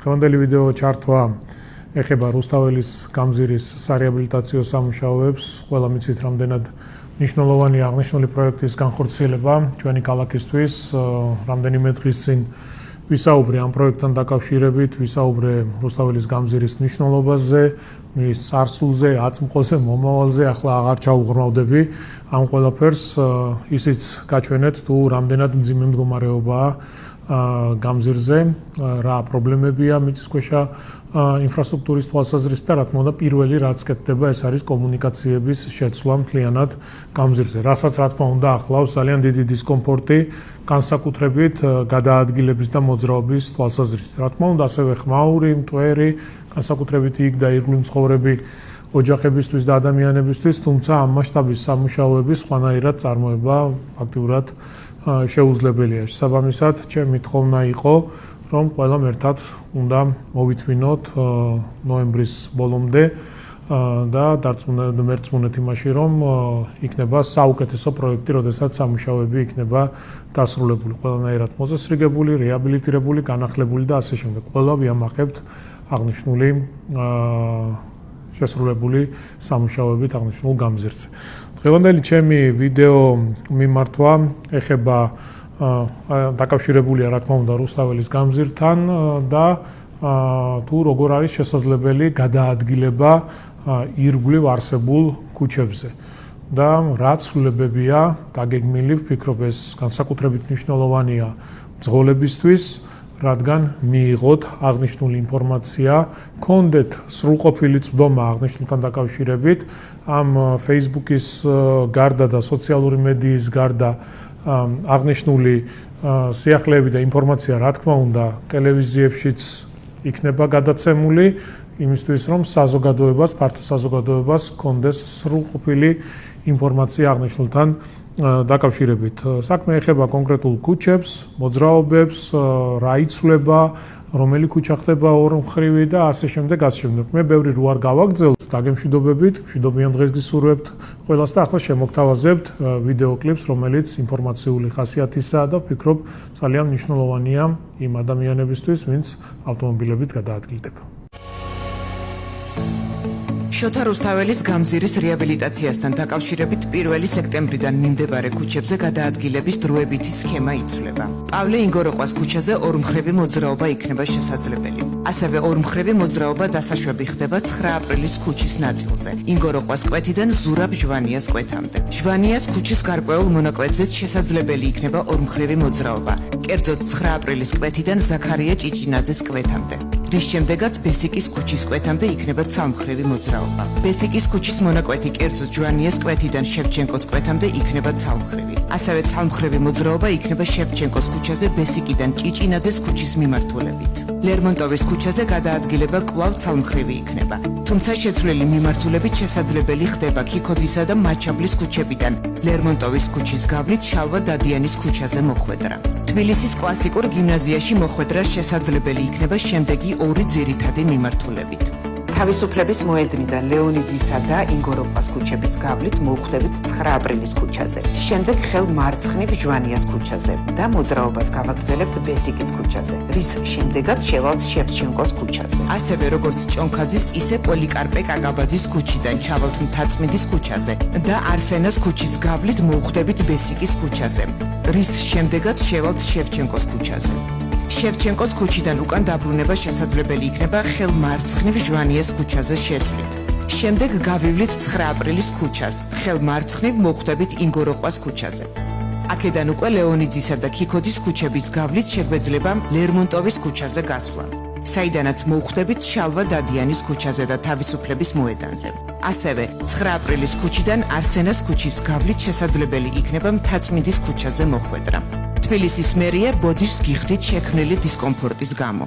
დღევანდელი ვიდეო ჩართვა ეხება რუსთაველის გამზირის სარეაბილიტაციო სამუშაოებს. ყველა მიცით, რამდენად მნიშვნელოვანი აღნიშნული პროექტის განხორციელება ჩვენი ქალაქისთვის. რამდენიმე დღის წინ ვისაუბრე ამ პროექტთან დაკავშირებით, ვისაუბრე რუსთაველის გამზირის მნიშვნელობაზე, მის წარსულზე, აწმყოზე, მომავალზე. ახლა აღარ ჩაუღრმავდები ამ ყველაფერს, ისიც გაჩვენეთ თუ რამდენად მძიმე მდგომარეობაა გამზირზე, რა პრობლემებია მიწისქვეშა ინფრასტრუქტურის თვალსაზრისით და რა თქმა უნდა პირველი რაც კეთდება ეს არის კომუნიკაციების შეცვლა მთლიანად გამზირზე, რასაც რა თქმა უნდა ახლავს ძალიან დიდი დისკომფორტი განსაკუთრებით გადაადგილების და მოძრაობის თვალსაზრისით. რა თქმა უნდა ასევე ხმაური, მტვერი, განსაკუთრებით იქ და ირგვლივ მცხოვრები ოჯახებისთვის და ადამიანებისთვის, თუმცა ამ მასშტაბის სამუშაოების სხვანაირად წარმოება ფაქტიურად შეუძლებელია. შესაბამისად, ჩემი თხოვნა იყო, რომ ყველამ ერთად უნდა მოვითმინოთ ნოემბრის ბოლომდე და დარწმუნდეთ იმაში, რომ იქნება საუკეთესო პროექტი, როდესაც სამუშაოები იქნება დასრულებული, ყველანაირად მოწესრიგებული, რეაბილიტირებული, განახლებული და ასე შემდეგ. ყველა ვიამახებთ აღნიშნული შესრულებული სამუშაოებით აღნიშნულ გამზირზე. დღევანდელი ჩემი ვიდეო მიმართვა ეხება დაკავშირებულია რა თქმა უნდა რუსთაველის გამზირთან და თუ როგორ არის შესაძლებელი გადაადგილება ირგვლივ არსებულ ქუჩებზე და რა ცვლილებებია დაგეგმილი, ვფიქრობ ეს განსაკუთრებით მნიშვნელოვანია მძღოლებისთვის, რადგან მიიღოთ აღნიშნული ინფორმაცია, გქონდეთ სრულყოფილი წვდომა აღნიშნულთან დაკავშირებით, ამ Facebook-ის გარდა და სოციალური მედიის გარდა აღნიშნული სიახლეები და ინფორმაცია რა თქმა უნდა ტელევიზიებშიც იქნება გადაცემული იმისთვის რომ საზოგადოებას, ფართო საზოგადოებას გქონდეს სრულყოფილი ინფორმაცია აღნიშნულთან დაკავშირებით. საქმე ეხება კონკრეტულ ქუჩებს, მოძრაობებს, რა იცვლება, რომელი ქუჩა ხდება ორმხრივი და ასე შემდეგ, ასე შემდეგ. მე ბევრი რო არ გავაგრძელოთ, დაგემშვიდობებით, მშვიდობიან დღეს გისურვებთ ყველას და ახლა შემოგთავაზებთ ვიდეო კლიპს, რომელიც ინფორმაციული ხასიათისაა და ვფიქრობ ძალიან მნიშვნელოვანია იმ ადამიანებისთვის, ვინც ავტომობილებით გადაადგილდება. შოთა რუსთაველის გამზირის რეაბილიტაციასთან დაკავშირებით 1 სექტემბრიდან მიმდებარე ქუჩებზე გადაადგილების დროებითი სქემა იცვლება. პავლე ინგოროყვას ქუჩაზე ორმხრივი მოძრაობა იქნება შესაძლებელი. ასევე ორმხრივი მოძრაობა დასაშვები ხდება 9 აპრილის ქუჩის ნაწილზე, ინგოროყვას კვეთიდან ზურაბ ჟვანიას კვეთამდე. ჟვანიას ქუჩის გარკვეულ მონაკვეთზეც შესაძლებელი იქნება ორმხრივი მოძრაობა, კერძოდ 9 აპრილის კვეთიდან ზაქარია ჭიჭინაძის კვეთამდე. რის შემდეგაც ბესიკის ქუჩის კვეთამდე იქნება ცალმხრივი მოძრაობა. ბესიკის ქუჩის მონაკვეთი კერძოდ ჟვანიას კვეთიდან შევჩენკოს კვეთამდე იქნება ცალმხრივი. ასევე ცალმხრივი მოძრაობა იქნება შევჩენკოს ქუჩაზე ბესიკიდან ჭიჭინაძეს ქუჩის მიმართულებით. ლერმონტოვის ქუჩაზე გადაადგილება კვლავ ცალმხრივი იქნება. თუმცა შეცვლილი მიმართულებით შესაძლებელი ხდება ქიქოძისა და მაჩაბლის ქუჩებიდან ლერმონტოვის ქუჩის გავლით შალვა დადიანის ქუჩაზე მოხვედრა. თბილისის კლასიკურ გიმნაზიაში მოხვედრა შესაძლებელი იქნება შემდეგი ორი ძირითადი მიმართულებით. თავისუფლების მოედნიდან ლეონიძისა და ინგოროყვას ქუჩების გავლით მოვხვდებით 9 აპრილის ქუჩაზე. შემდეგ ხელ მარცხნივ ჟვანიას ქუჩაზე და მოძრაობას გავაგრძელებთ ბესიკის ქუჩაზე, რის შემდეგაც შევალთ შევჩენკოს ქუჩაზე. ასევე როგორც ჭონქაძის, ისე პოლიკარპე კაკაბაძის ქუჩიდან ჩავალთ მთაწმინდის ქუჩაზე და არსენას ქუჩის გავლით მოვხვდებით ბესიკის ქუჩაზე, რის შემდეგაც შევალთ შევჩენკოს ქუჩაზე. შევჩენკოს ქუჩიდან უკან დაბრუნება შესაძლებელი იქნება ხელ მარცხნივ ჟვანიას ქუჩაზე შესვლით. შემდეგ გავივლით 9 აპრილის ქუჩას, ხელ მარცხნივ მოხვდებით ინგოროყვას ქუჩაზე. აქედან უკვე ლეონიძისა და ქიქოძის ქუჩების გავლით შეგვეძლება ლერმონტოვის ქუჩაზე გასვლა, საიდანაც მოხვდებით შალვა დადიანის ქუჩაზე და თავისუფლების მოედანზე. ასევე 9 აპრილის ქუჩიდან არსენას ქუჩის გავლით შესაძლებელი იქნება მთაწმინდის ქუჩაზე მოხვედრა. თბილისის მერია ბოდიშს გიხდით შექმნილი დისკომფორტის გამო.